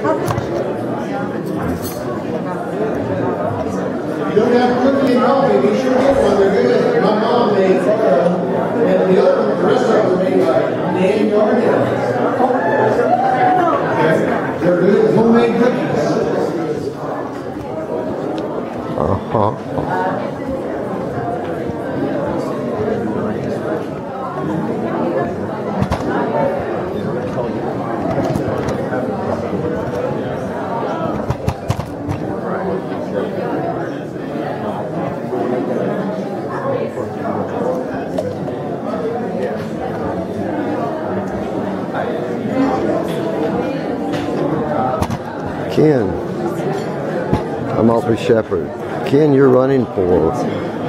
you don't have cookie and coffee, be sure to get one. They're good. My mom made and the rest of them were made by Dan Garnett. They're good homemade cookies. Ken, I'm Aubrey Shepherd. Ken, you're running for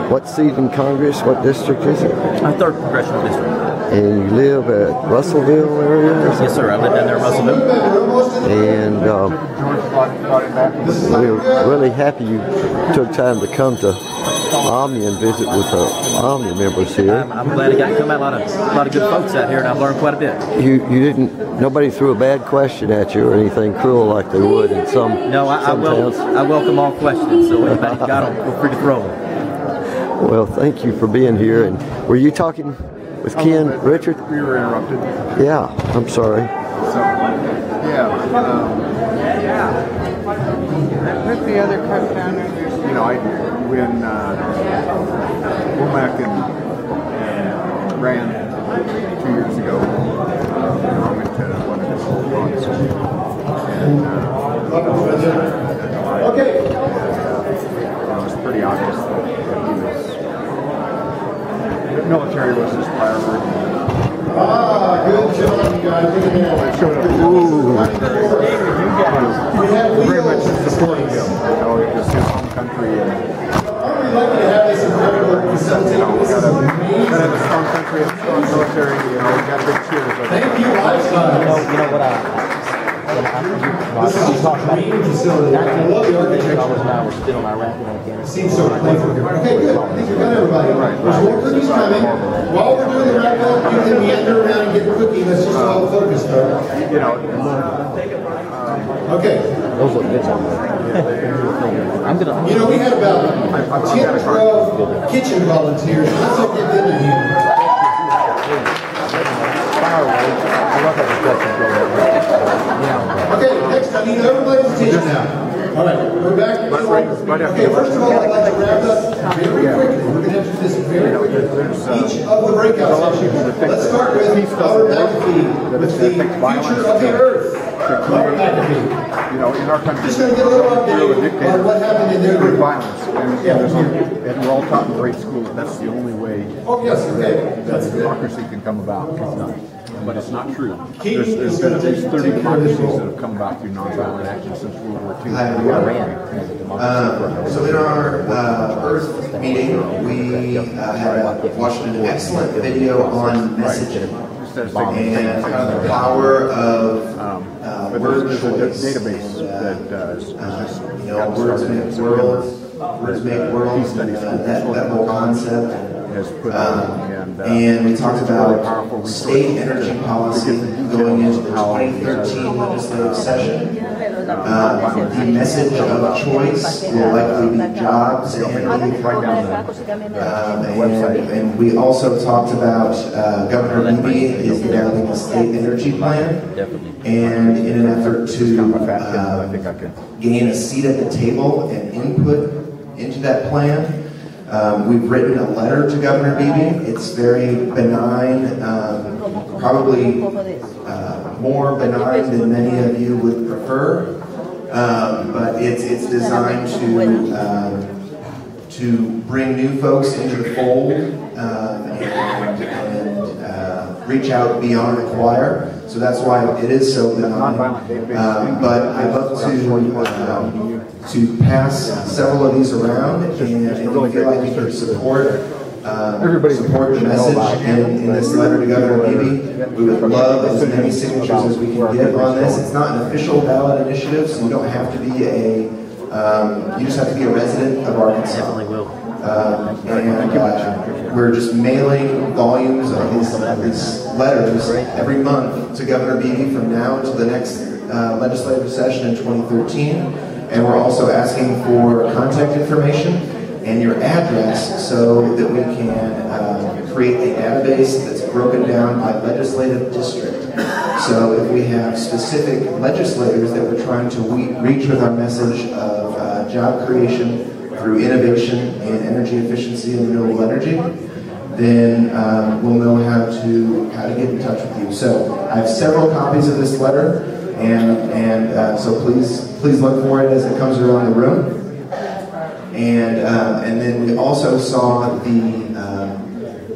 what seat in Congress? What district is it? Our 3rd Congressional District. And you live at Russellville area? Yes, sir. I live down there in Russellville. And we're really happy you took time to come to Omni and visit with the Omni members here. I'm glad I got to come out. A lot of good folks out here, and I've learned quite a bit. You didn't. Nobody threw a bad question at you or anything cruel like they would in some. No, I welcome all questions. So anybody got them, feel free to throw them. Well, thank you for being here. And were you talking with Ken, Richard? We were interrupted. Yeah, I'm sorry. So, yeah. Put the other cup down there. You know, when Womack and ran 2 years ago, I went to one of his runs. And it was pretty obvious that the military was his priority. Good job, you guys. Very much supporting him. You know, it was his home country. And, you know, we gotta have a strong country and a strong military. You know, we got big cheers. Thank you, You know what I talked about $19 an hour we're still in Iraq and Afghanistan. Seems so playful here. Okay, good. I think we've got everybody. There's more cookies coming. While we're doing the wrap up, you can meander around and get the cookie. Let's just all focus though. You know, okay. Those look good. I'm gonna. You know, we had about 10 or 12 kitchen volunteers. Let's all get them in here. Okay, next I need everybody's attention now. All right, we're back. Okay, first of all, I'd like to wrap up very quickly. We're going to have to do this very quickly. Each of the breakout sessions. Let's start with Robert McAfee with the future of the earth. Robert McAfee. You know, in our country, just going to get a little update on what happened in their group. Violence, and we're all taught in grade school that that's the only way. Oh yes, okay. That democracy can come about. It's not. But it's not true. There's been at least 30 democracies that have come about through nonviolent action since World War II. So in our Earth meeting, we watched an excellent video on messaging and kind of the power of word choice. Database that words make world, that whole concept. And we talked about state energy policy going into the 2013 legislative session. The message of choice will likely be jobs and we also talked about Governor Beebe is developing a state energy plan, and in an effort to gain a seat at the table and input into that plan, we've written a letter to Governor Beebe. It's very benign, probably more benign than many of you would prefer, but it's designed to bring new folks into the fold and reach out beyond the choir. So that's why it is so benign. But I'd love to pass several of these around, and if you feel like you can support the message in this letter to Governor Beebe, we would love as many signatures as we can get on this. It's not an official ballot initiative, so you don't have to be you just have to be a resident of Arkansas. Definitely will. And we're just mailing volumes of these letters every month to Governor Beebe from now until the next legislative session in 2013, and we're also asking for contact information and your address so that we can create a database that's broken down by legislative district. So if we have specific legislators that we're trying to reach with our message of job creation through innovation in energy efficiency and renewable energy, then we'll know how to get in touch with you. So I have several copies of this letter, and so please look for it as it comes around the room. And then we also saw the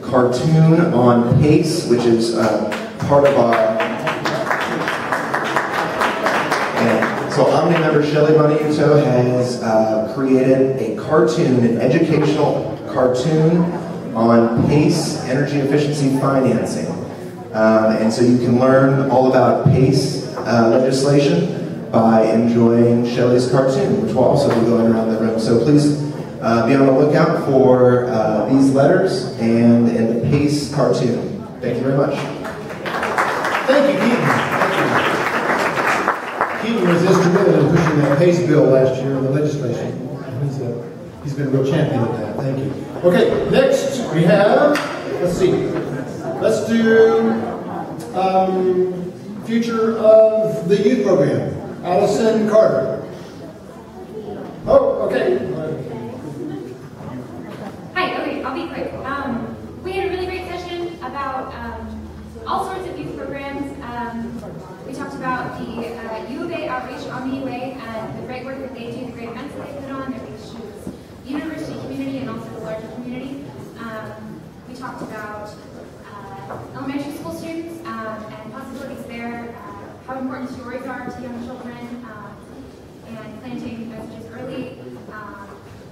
cartoon on PACE, which is part of our. So Omni member Shelley Boniuto has created a cartoon, an educational cartoon on PACE, energy efficiency financing. And so you can learn all about PACE legislation by enjoying Shelley's cartoon, which will also be going around the room. So please be on the lookout for these letters and the PACE cartoon. Thank you very much. Thank you, Keaton. Keaton was instrumental in pushing that PACE bill last year in the legislation. He's been a real champion of that. Thank you. Okay, next we have, let's see. Let's do future of the youth program. Allison Carter. Oh, okay. Hi, okay, I'll be quick. We had a really great session about all sorts of youth programs. We talked about the U of A outreach on the UA and the great work that they do, the great events that they put on, their reach to the university community and also the larger community. We talked about elementary school students and possibilities there, how important stories are to young children, and planting messages early,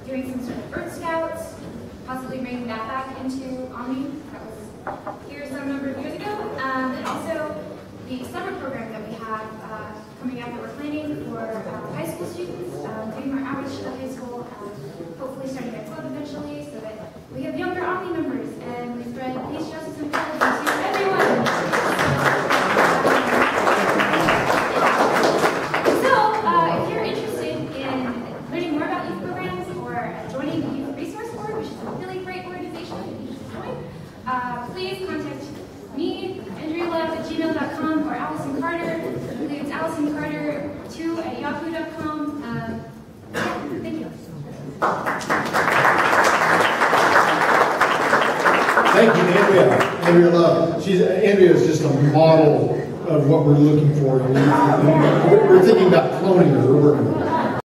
doing some sort of Earth Scouts, possibly bringing that back into Omni. That was here some number of years ago. And also the summer program that we have coming out that we're planning for high school students, doing our outreach to the high school, hopefully starting a club eventually so that we have younger Omni members and we spread peace, justice, and equality to everyone. So, if you're interested in learning more about youth programs or joining the Youth Resource Board, which is a really great organization that you should join, please contact me, andrealove@gmail.com, or Allison Carter. I believe it's AllisonCarter2@yahoo.com. Thank you. Thank you, Andrea. Andrea Love. Andrea is just a model of what we're looking for. We're thinking about cloning her. We're working on it.